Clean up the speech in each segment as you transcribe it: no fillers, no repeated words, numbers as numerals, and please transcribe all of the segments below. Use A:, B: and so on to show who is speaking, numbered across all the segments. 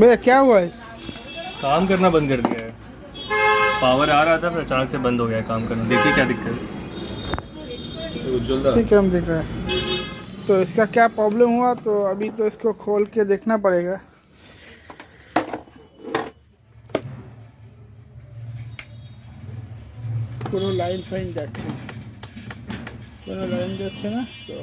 A: भैया क्या हुआ है?
B: काम करना बंद कर दिया है। पावर आ रहा था फिर अचानक से बंद हो गया है काम करना। देखिए क्या दिक्कत है।
A: ठीक है, हम देख रहे हैं। तो इसका क्या प्रॉब्लम हुआ, तो अभी तो इसको खोल के देखना पड़ेगा। पूरा लाइन फाइन देखते हैं, पूरा लाइन देखते ना तो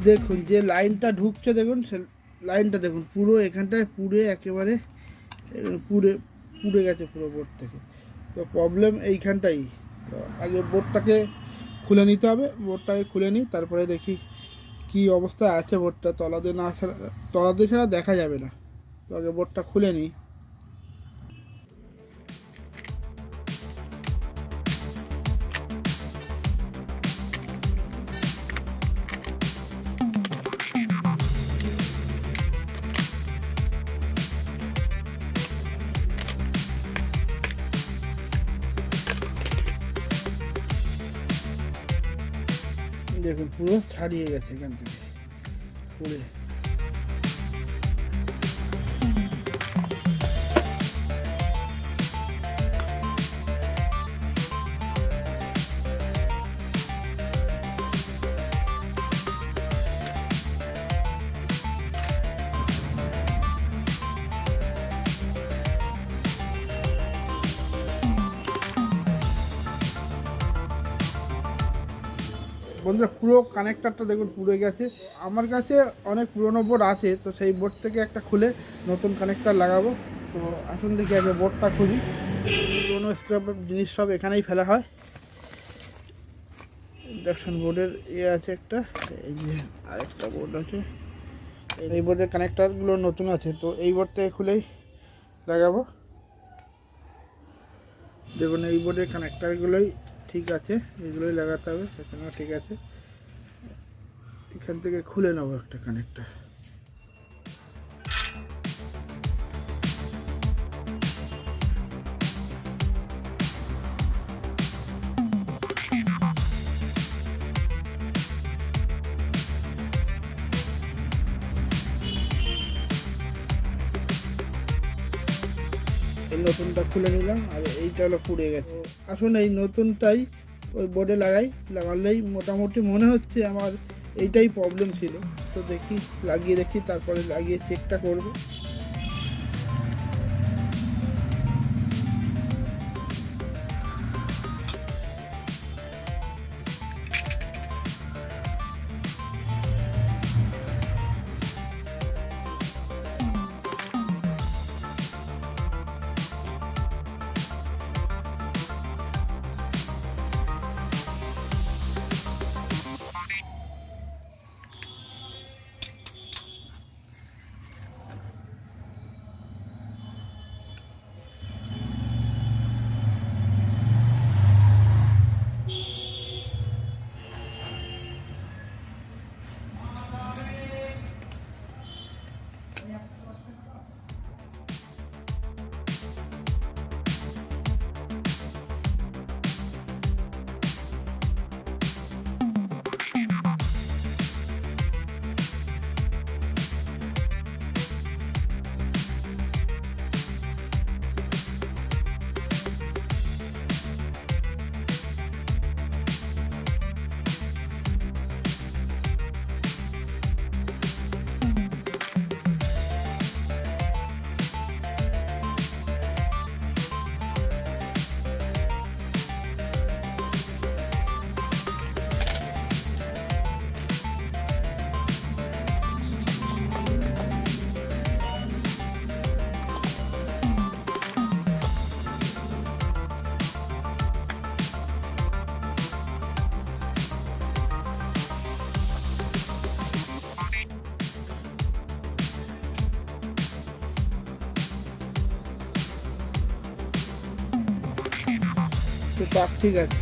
A: দেখুন যে লাইনটা ঢুকছে, দেখুন সে লাইনটা দেখুন পুরো এখানটায় পুড়ে একেবারে পুড়ে পুড়ে গেছে পুরো বোর্ড থেকে। তো প্রবলেম এইখানটাই। তো আগে বোর্ডটাকে খুলে নিতে হবে, বোর্ডটাকে খুলে নিই, তারপরে দেখি কি অবস্থায় আছে বোর্ডটা। তলা দিয়ে ছাড়া দেখা যাবে না। তো আগে বোর্ডটা খুলে নিই। দেখুন পুরো ছাড়িয়ে গেছে এখান থেকে পুড়ে। বন্ধুরা পুরো কানেক্টারটা দেখুন পুড়ে গেছে। আমার কাছে অনেক পুরনো বোর্ড আছে, তো সেই বোর্ড থেকে একটা খুলে নতুন কানেক্টার লাগাবো। তো আসুন দেখি আগে বোর্ডটা খুলি। পুরনো স্ক্র্যাপ জিনিস সব এখানেই ফেলা হয়। ইন্ডাকশন বোর্ডের আছে একটা, এই যে আরেকটা বোর্ড আছে। এই বোর্ডের কানেক্টারগুলো নতুন আছে, তো এই বোর্ড থেকে খুলেই লাগাবো। দেখুন এই বোর্ডের কানেক্টারগুলোই ঠিক আছে, এগুলোই লাগাতে হবে, সেখানেও ঠিক আছে। এখান থেকে খুলে নেবো একটা কানেক্টার। এই নতুনটা খুলে নিলাম, আর এইটা হলো পুড়ে গেছে। আসুন এই নতুনটাই ওই বোর্ডে লাগালেই মোটামুটি মনে হচ্ছে আমার এইটাই প্রবলেম ছিল। তো দেখি লাগিয়ে দেখি, তারপরে লাগিয়ে চেকটা করব। তাক ঠিক আছে।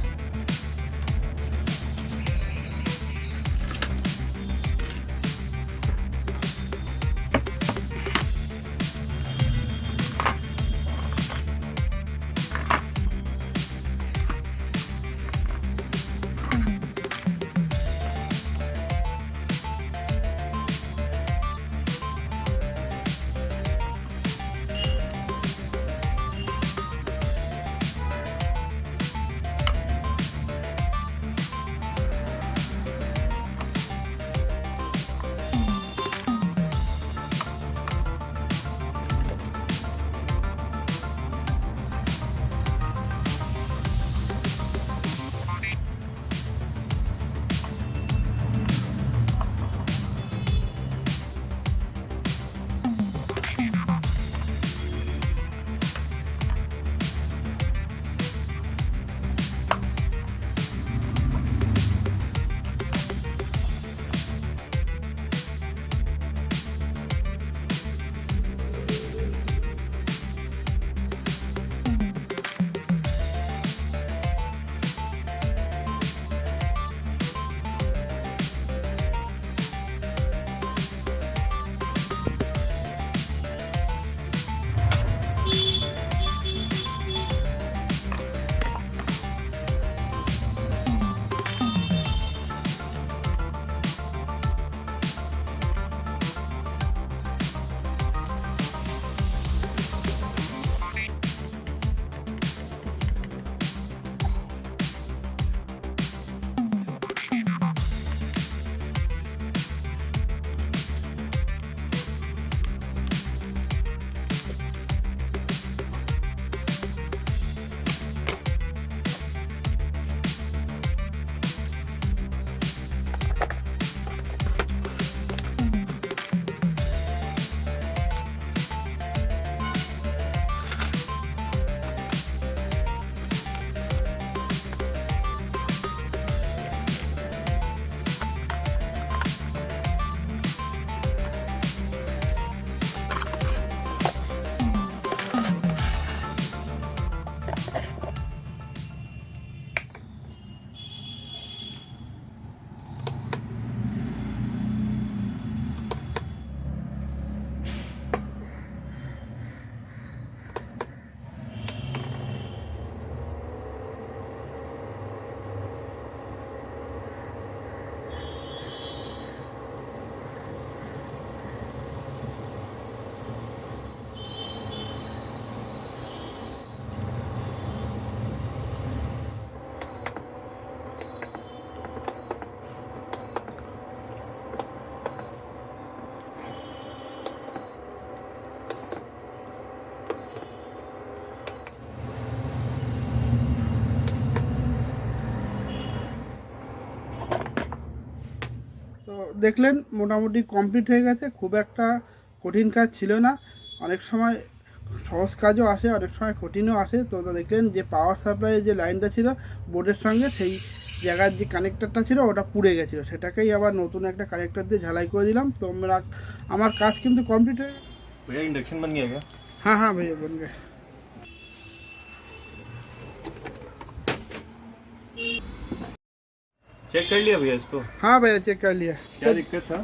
A: তো দেখলেন মোটামুটি কমপ্লিট হয়ে গেছে, খুব একটা কঠিন কাজ ছিল না। অনেক সময় সহজ কাজও আসে, অনেক সময় কঠিনও আসে। তো দেখলেন যে পাওয়ার সাপ্লাইয়ের যে লাইনটা ছিল বোর্ডের সঙ্গে, সেই জায়গার যে কানেক্টরটা ছিল ওটা পুড়ে গেছিলো, সেটাকেই আবার নতুন একটা কানেক্টর দিয়ে ঝালাই করে দিলাম। তো আমার কাজ কিন্তু কমপ্লিট হয়ে গেছে।
B: भैया इंडक्शन बन गया क्या?
A: हाँ हाँ भैया बन गए।
B: चेक कर लिया भैया इसको?
A: हाँ भैया चेक कर लिया।
B: क्या दिक्कत था?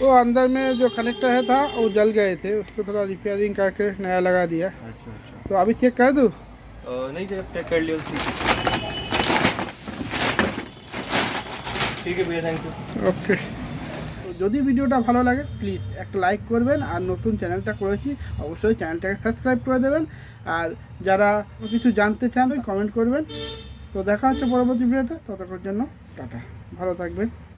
A: वो अंदर में जो कनेक्टर है था वो जल गए थे, उसको थोड़ा रिपेयरिंग करके नया लगा दिया।
B: अच्छा अच्छा।
A: तो अभी चेक कर दूँ?
B: नहीं चेक कर लिया, ठीक है भैया, थैंक यू।
A: ওকে। তো যদি ভিডিওটা ভালো লাগে প্লিজ একটা লাইক করবেন, আর নতুন চ্যানেলটা করেছি অবশ্যই চ্যানেলটাকে সাবস্ক্রাইব করে দেবেন, আর যারা কিছু জানতে চান ওই কমেন্ট করবেন। তো দেখা হচ্ছে পরবর্তী ভিডিওতে, ততক্ষণের জন্য টাটা, ভালো থাকবেন।